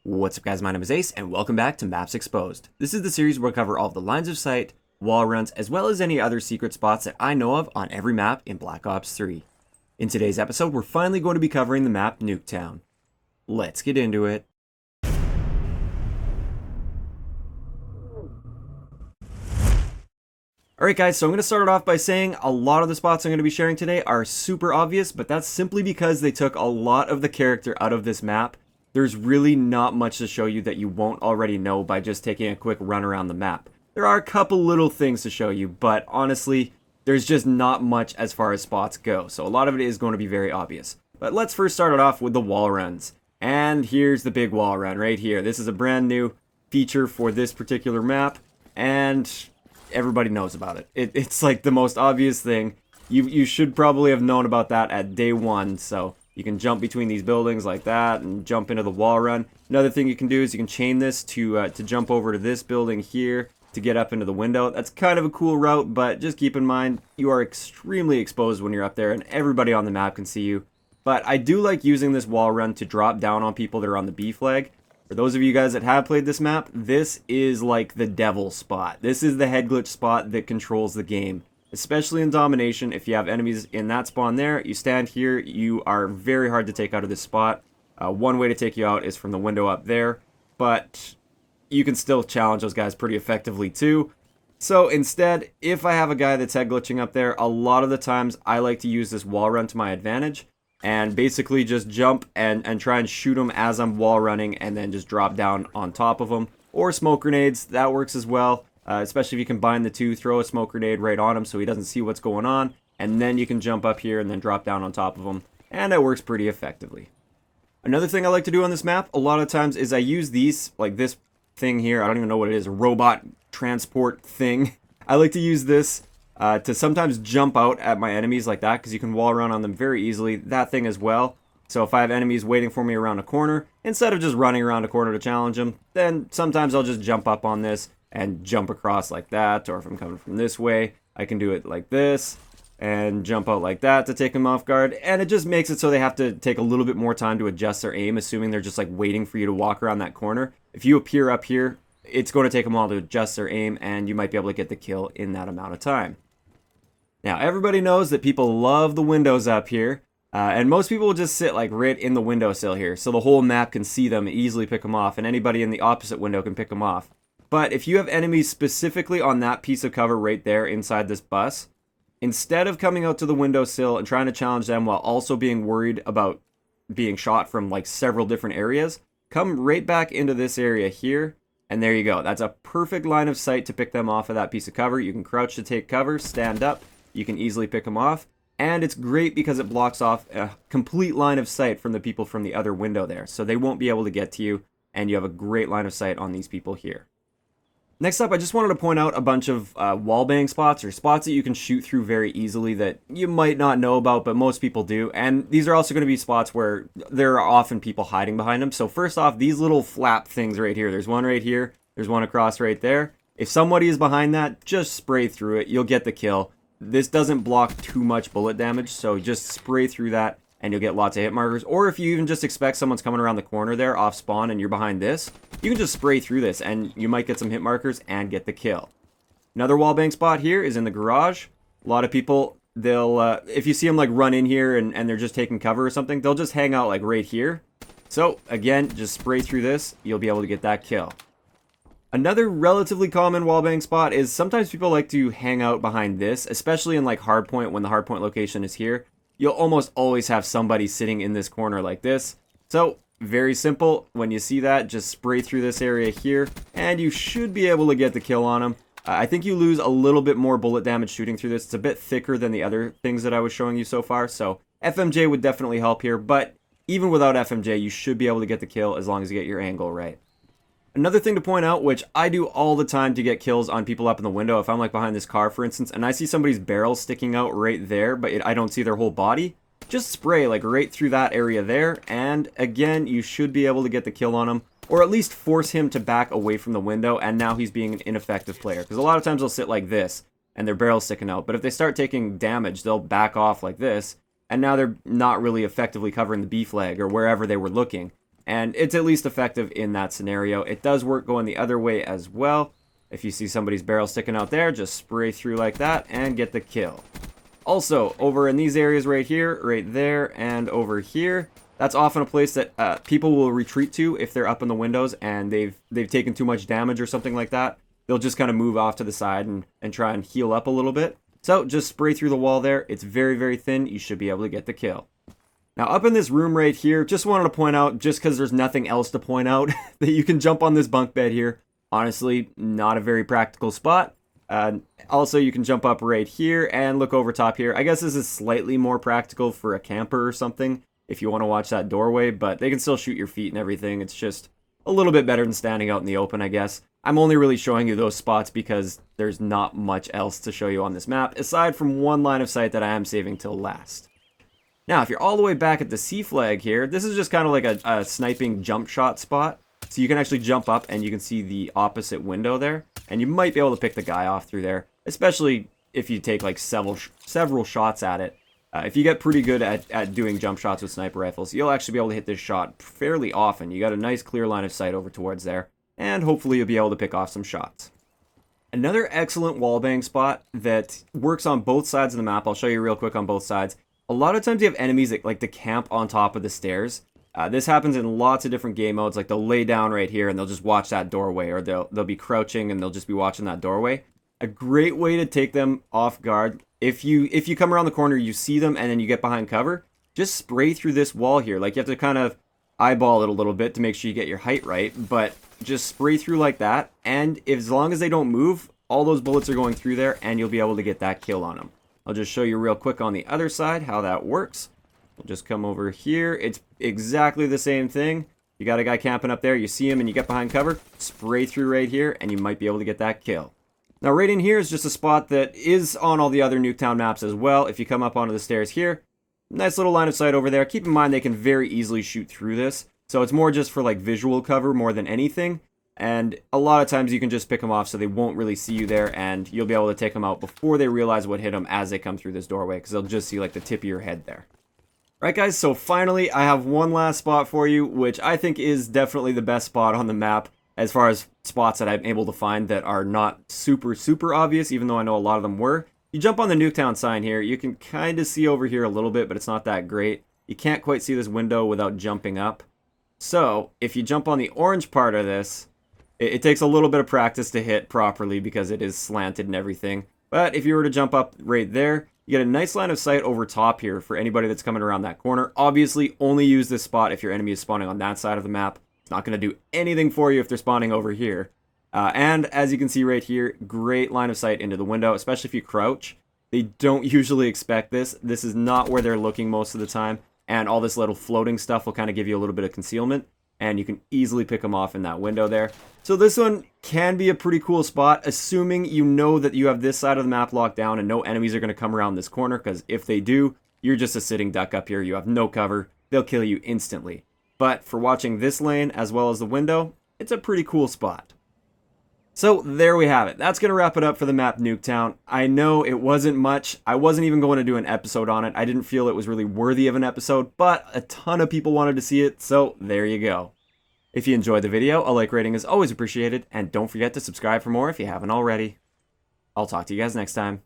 What's up guys, my name is Ace, and welcome back to Maps Exposed. This is the series where I cover all of the lines of sight, wall runs, as well as any other secret spots that I know of on every map in Black Ops 3. In today's episode, we're finally going to be covering the map Nuk3town. Let's get into it. Alright guys, so I'm going to start it off by saying a lot of the spots I'm going to be sharing today are super obvious, but that's simply because they took a lot of the character out of this map. There's really not much to show you that you won't already know by just taking a quick run around the map. There are a couple little things to show you, but honestly, there's just not much as far as spots go, so a lot of it is going to be very obvious. But let's first start it off with the wall runs. And here's the big wall run right here. This is a brand new feature for this particular map, and everybody knows about it. It's like the most obvious thing. You should probably have known about that at day one, so you can jump between these buildings like that and jump into the wall run. Another thing you can do is you can chain this to jump over to this building here to get up into the window. That's kind of a cool route, but just keep in mind you are extremely exposed when you're up there and everybody on the map can see you. But I do like using this wall run to drop down on people that are on the B flag. For those of you guys that have played this map, this is like the devil spot. This is the head glitch spot that controls the game. Especially in domination, if you have enemies in that spawn there, you stand here, you are very hard to take out of this spot. One way to take you out is from the window up there, but you can still challenge those guys pretty effectively too. So instead, if I have a guy that's head glitching up there, a lot of the times I like to use this wall run to my advantage and basically just jump and try and shoot him as I'm wall running and then just drop down on top of him. Or smoke grenades, that works as well. Especially if you combine the two, throw a smoke grenade right on him so he doesn't see what's going on, and then you can jump up here and then drop down on top of him, and it works pretty effectively. Another thing I like to do on this map a lot of times is I use these, like this thing here, I don't even know what it is, a robot transport thing. I like to use this to sometimes jump out at my enemies like that, because you can wall run on them very easily, that thing as well. So if I have enemies waiting for me around a corner, instead of just running around a corner to challenge them, then sometimes I'll just jump up on this and jump across like that, or if I'm coming from this way, I can do it like this, and jump out like that to take them off guard, and it just makes it so they have to take a little bit more time to adjust their aim, assuming they're just like waiting for you to walk around that corner. If you appear up here, it's going to take them a while to adjust their aim, and you might be able to get the kill in that amount of time. Now, everybody knows that people love the windows up here, and most people will just sit like right in the windowsill here, so the whole map can see them and easily pick them off, and anybody in the opposite window can pick them off. But if you have enemies specifically on that piece of cover right there inside this bus, instead of coming out to the windowsill and trying to challenge them while also being worried about being shot from like several different areas, come right back into this area here, and there you go. That's a perfect line of sight to pick them off of that piece of cover. You can crouch to take cover, stand up, you can easily pick them off, and it's great because it blocks off a complete line of sight from the people from the other window there, so they won't be able to get to you, and you have a great line of sight on these people here. Next up, I just wanted to point out a bunch of wallbang spots, or spots that you can shoot through very easily that you might not know about, but most people do. And these are also going to be spots where there are often people hiding behind them. So first off, these little flap things right here. There's one right here. There's one across right there. If somebody is behind that, just spray through it. You'll get the kill. This doesn't block too much bullet damage, so just spray through that and you'll get lots of hit markers. Or if you even just expect someone's coming around the corner there off spawn and you're behind this, you can just spray through this and you might get some hit markers and get the kill. Another wallbang spot here is in the garage. A lot of people, they'll, if you see them like run in here and they're just taking cover or something, they'll just hang out like right here. So again, just spray through this, you'll be able to get that kill. Another relatively common wallbang spot is sometimes people like to hang out behind this, especially in like hardpoint when the hardpoint location is here. You'll almost always have somebody sitting in this corner like this. So, very simple. When you see that, just spray through this area here, and you should be able to get the kill on them. I think you lose a little bit more bullet damage shooting through this. It's a bit thicker than the other things that I was showing you so far, so FMJ would definitely help here, but even without FMJ, you should be able to get the kill as long as you get your angle right. Another thing to point out, which I do all the time to get kills on people up in the window, if I'm like behind this car for instance, and I see somebody's barrel sticking out right there, but I don't see their whole body, just spray like right through that area there, and again, you should be able to get the kill on him, or at least force him to back away from the window, and now he's being an ineffective player. Because a lot of times they'll sit like this, and their barrel's sticking out, but if they start taking damage, they'll back off like this, and now they're not really effectively covering the B flag or wherever they were looking. and it's at least effective in that scenario. It does work going the other way as well. If you see somebody's barrel sticking out there, just spray through like that and get the kill. Also, over in these areas right here, right there, and over here, that's often a place that people will retreat to if they're up in the windows and they've taken too much damage or something like that. They'll just kind of move off to the side and try and heal up a little bit. So just spray through the wall there. It's very, very thin. You should be able to get the kill. Now up in this room right here, just wanted to point out, just because there's nothing else to point out, that you can jump on this bunk bed here. Honestly, not a very practical spot. Also, you can jump up right here and look over top here. I guess this is slightly more practical for a camper or something if you want to watch that doorway, but they can still shoot your feet and everything. It's just a little bit better than standing out in the open, I guess. I'm only really showing you those spots because there's not much else to show you on this map, aside from one line of sight that I am saving till last. Now, if you're all the way back at the C flag here, this is just kind of like a sniping jump shot spot. So you can actually jump up and you can see the opposite window there. And you might be able to pick the guy off through there, especially if you take like several shots at it. If you get pretty good at doing jump shots with sniper rifles, you'll actually be able to hit this shot fairly often. You got a nice clear line of sight over towards there, and hopefully you'll be able to pick off some shots. Another excellent wallbang spot that works on both sides of the map, I'll show you real quick on both sides. A lot of times you have enemies that like to camp on top of the stairs. This happens in lots of different game modes, like they'll lay down right here and they'll just watch that doorway, or they'll be crouching and they'll just be watching that doorway. A great way to take them off guard, if you come around the corner, you see them and then you get behind cover, just spray through this wall here. Like you have to kind of eyeball it a little bit to make sure you get your height right, but just spray through like that, and as long as they don't move, all those bullets are going through there and you'll be able to get that kill on them. I'll just show you real quick on the other side how that works. We'll just come over here. It's exactly the same thing. You got a guy camping up there, you see him and you get behind cover, spray through right here and you might be able to get that kill. Now right in here is just a spot that is on all the other Nuk3town maps as well. If you come up onto the stairs here, nice little line of sight over there. Keep in mind they can very easily shoot through this, so it's more just for like visual cover more than anything. And a lot of times you can just pick them off so they won't really see you there, and you'll be able to take them out before they realize what hit them as they come through this doorway, because they'll just see like the tip of your head there. Right guys, so finally I have one last spot for you, which I think is definitely the best spot on the map as far as spots that I'm able to find that are not super obvious, even though I know a lot of them were. You jump on the Nuk3town sign here, you can kind of see over here a little bit, but it's not that great. You can't quite see this window without jumping up. So if you jump on the orange part of this, it takes a little bit of practice to hit properly because it is slanted and everything. But if you were to jump up right there, you get a nice line of sight over top here for anybody that's coming around that corner. Obviously, only use this spot if your enemy is spawning on that side of the map. It's not going to do anything for you if they're spawning over here. And as you can see right here, great line of sight into the window, especially if you crouch. They don't usually expect this. This is not where they're looking most of the time. And all this little floating stuff will kind of give you a little bit of concealment. And you can easily pick them off in that window there. So this one can be a pretty cool spot, assuming you know that you have this side of the map locked down and no enemies are going to come around this corner, because if they do, you're just a sitting duck up here. You have no cover. They'll kill you instantly. But for watching this lane as well as the window, it's a pretty cool spot. So there we have it. That's going to wrap it up for the map Nuk3town. I know it wasn't much. I wasn't even going to do an episode on it. I didn't feel it was really worthy of an episode, but a ton of people wanted to see it, so there you go. If you enjoyed the video, a like rating is always appreciated, and don't forget to subscribe for more if you haven't already. I'll talk to you guys next time.